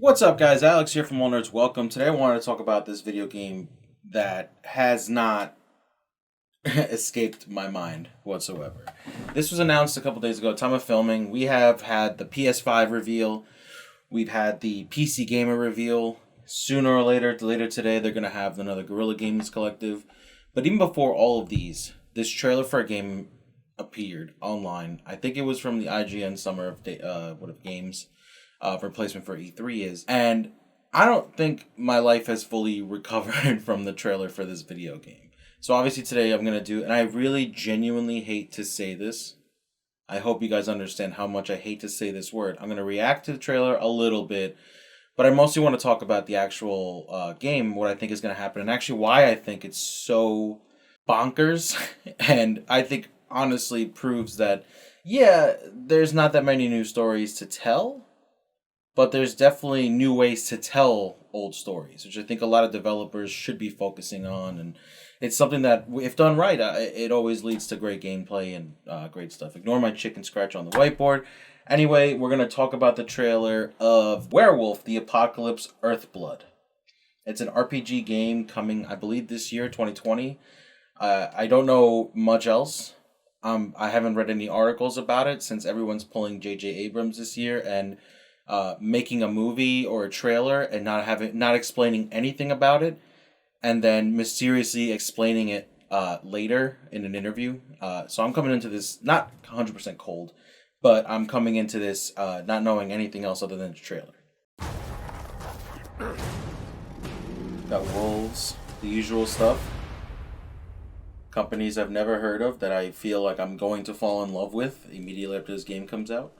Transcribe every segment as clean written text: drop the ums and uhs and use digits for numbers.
What's up, guys? Alex here from All Nerds. Welcome. Today I wanted to talk about this video game that has not escaped my mind whatsoever. This was announced a couple days ago, time of filming. We have had the PS5 reveal. We've had the PC Gamer reveal. Sooner or later today, they're going to have another Guerrilla Games Collective. But even before all of these, this trailer for a game appeared online. I think it was from the IGN Summer of Games. Replacement for E3 is. And I don't think my life has fully recovered from the trailer for this video game. So obviously today I'm going to do, and I really genuinely hate to say this. I hope you guys understand how much I hate to say this word. I'm going to react to the trailer a little bit, but I mostly want to talk about the actual game, what I think is going to happen, and actually why I think it's so bonkers. And I think honestly proves that, yeah, there's not that many new stories to tell, but there's definitely new ways to tell old stories, which I think a lot of developers should be focusing on. And it's something that, if done right, it always leads to great gameplay and great stuff. Ignore my chicken scratch on the whiteboard. Anyway, we're going to talk about the trailer of Werewolf, the Apocalypse Earthblood. It's an RPG game coming, I believe, this year, 2020. I don't know much else. I haven't read any articles about it since everyone's pulling J.J. Abrams this year and making a movie or a trailer and not explaining anything about it, and then mysteriously explaining it later in an interview. So I'm coming into this not 100% cold, but I'm coming into this not knowing anything else other than the trailer. Got wolves, the usual stuff. Companies I've never heard of that I feel like I'm going to fall in love with immediately after this game comes out.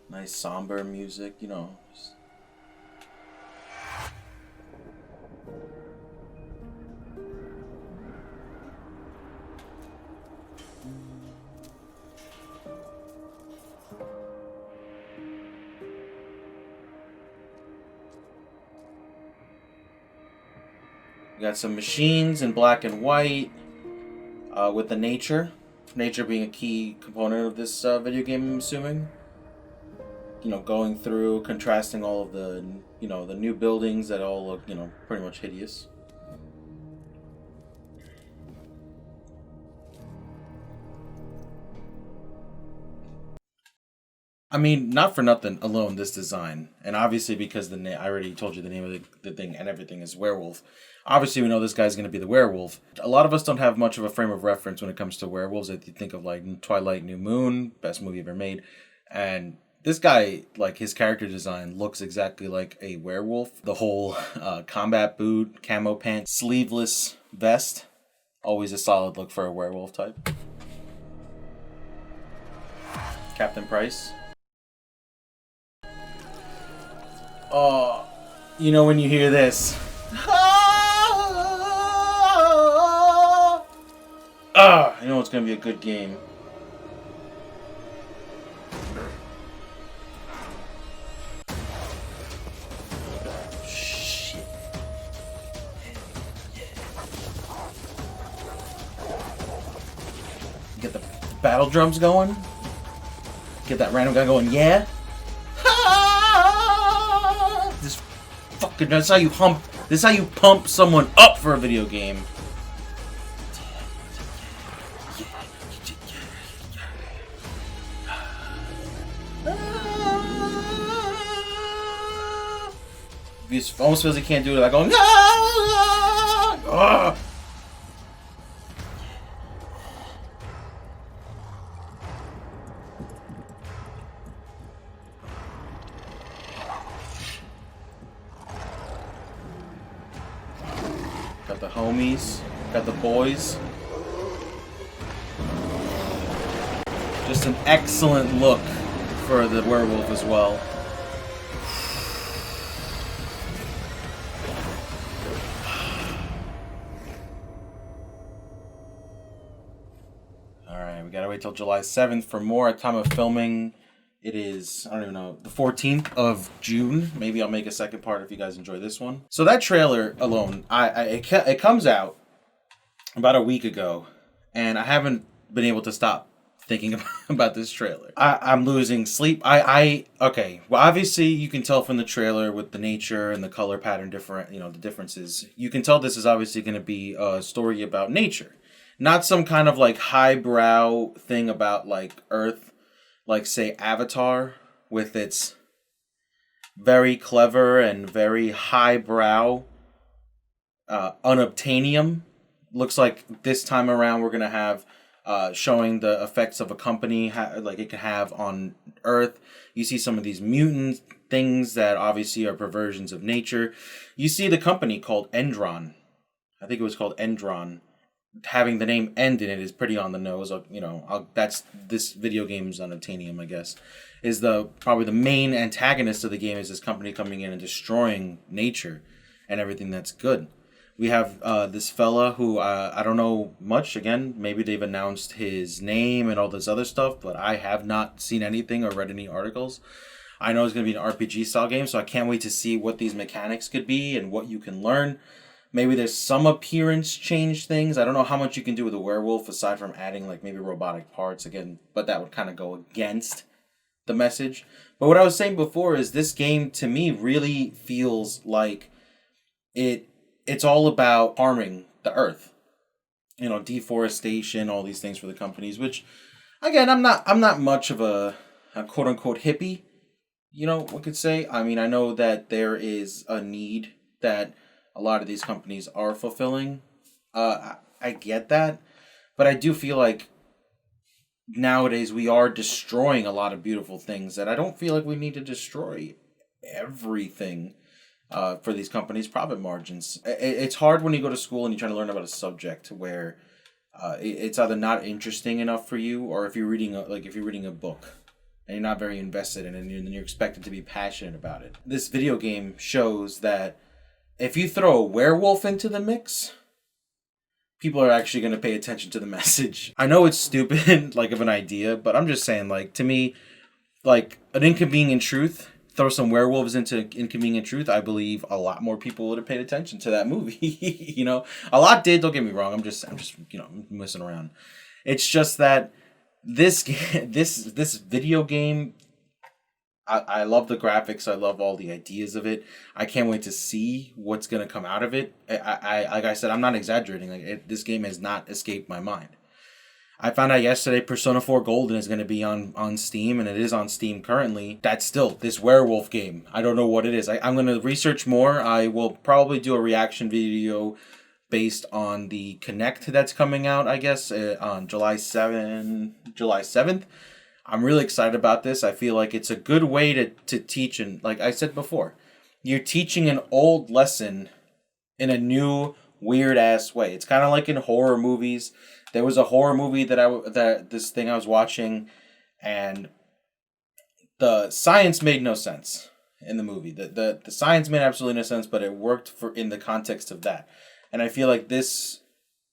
Nice somber music, you know. We got some machines in black and white with the nature. Nature being a key component of this video game, I'm assuming. You know, going through, contrasting all of the, you know, the new buildings that all look, you know, pretty much hideous. I mean, not for nothing alone, this design. And obviously because I already told you the name of the thing and everything is Werewolf. Obviously we know this guy's going to be the werewolf. A lot of us don't have much of a frame of reference when it comes to werewolves. If you think of like Twilight, New Moon, best movie ever made. And this guy, like, his character design looks exactly like a werewolf. The whole combat boot, camo pants, sleeveless vest. Always a solid look for a werewolf type. Captain Price. Oh, you know when you hear this. You know it's going to be a good game. Get the battle drums going. Get that random guy going, yeah. This fucking, that's how you pump. This is how you pump someone up for a video game. It almost feels he can't do it like going. Got the homies, got the boys. Just an excellent look for the werewolf as well. Alright, we gotta wait till July 7th for more. At time of filming, it is, I don't even know, the 14th of June. Maybe I'll make a second part if you guys enjoy this one. So that trailer alone, it comes out about a week ago, and I haven't been able to stop thinking about this trailer. I'm losing sleep. Okay. Well, obviously you can tell from the trailer with the nature and the color pattern different, the differences. You can tell this is obviously going to be a story about nature, not some kind of like highbrow thing about like Earth, like say Avatar with its very clever and very highbrow unobtainium. Looks like this time around we're gonna have showing the effects of a company like it can have on Earth. You see some of these mutant things that obviously are perversions of nature. You see the company called Endron. I think it was called Endron. Having the name End in it is pretty on the nose. That's this video game's unobtainium, I guess. Is the probably the main antagonist of the game is this company coming in and destroying nature and everything that's good. We have this fella who I don't know much. Again, maybe they've announced his name and all this other stuff, but I have not seen anything or read any articles. I know it's going to be an RPG style game, so I can't wait to see what these mechanics could be and what you can learn. Maybe there's some appearance change things. I don't know how much you can do with a werewolf aside from adding like maybe robotic parts again, but that would kind of go against the message. But what I was saying before is this game to me really feels like it's all about harming the earth. Deforestation, all these things for the companies, which again, I'm not much of a quote unquote hippie, one could say. I mean, I know that there is a need that a lot of these companies are fulfilling. I get that, but I do feel like nowadays we are destroying a lot of beautiful things that I don't feel like we need to destroy everything for these companies' profit margins. It's hard when you go to school and you're trying to learn about a subject where it's either not interesting enough for you, or if you're reading a book and you're not very invested in it, and you're expected to be passionate about it. This video game shows that if you throw a werewolf into the mix, people are actually going to pay attention to the message. I know it's stupid, like of an idea, but I'm just saying, like, to me, like an Inconvenient Truth, throw some werewolves into Inconvenient Truth, I believe a lot more people would have paid attention to that movie. A lot did. Don't get me wrong. I'm just messing around. It's just that this video game, I love the graphics. I love all the ideas of it. I can't wait to see what's gonna come out of it. I like I said, I'm not exaggerating. This game has not escaped my mind. I found out yesterday Persona 4 Golden is going to be on Steam, and it is on Steam currently. That's still this werewolf game. I don't know what it is. I'm going to research more. I will probably do a reaction video based on the Connect that's coming out, I guess, on July 7th. I'm really excited about this. I feel like it's a good way to teach, and like I said before, you're teaching an old lesson in a new weird ass way. It's kind of like in horror movies. There was a horror movie that I was watching, and the science made no sense in the movie. The science made absolutely no sense, but it worked in the context of that. And I feel like this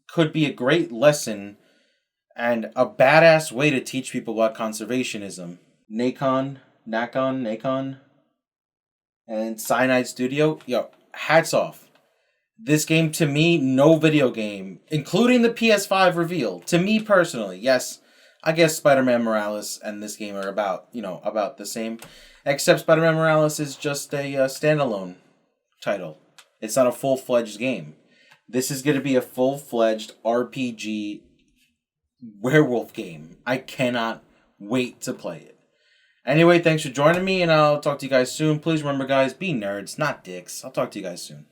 could be a great lesson and a badass way to teach people about conservationism. Nacon, and Cyanide Studio. Yo, hats off. This game, to me, no video game, including the PS5 reveal, to me personally, yes, I guess Spider-Man Morales and this game are about the same, except Spider-Man Morales is just a standalone title. It's not a full-fledged game. This is going to be a full-fledged RPG werewolf game. I cannot wait to play it. Anyway, thanks for joining me, and I'll talk to you guys soon. Please remember, guys, be nerds, not dicks. I'll talk to you guys soon.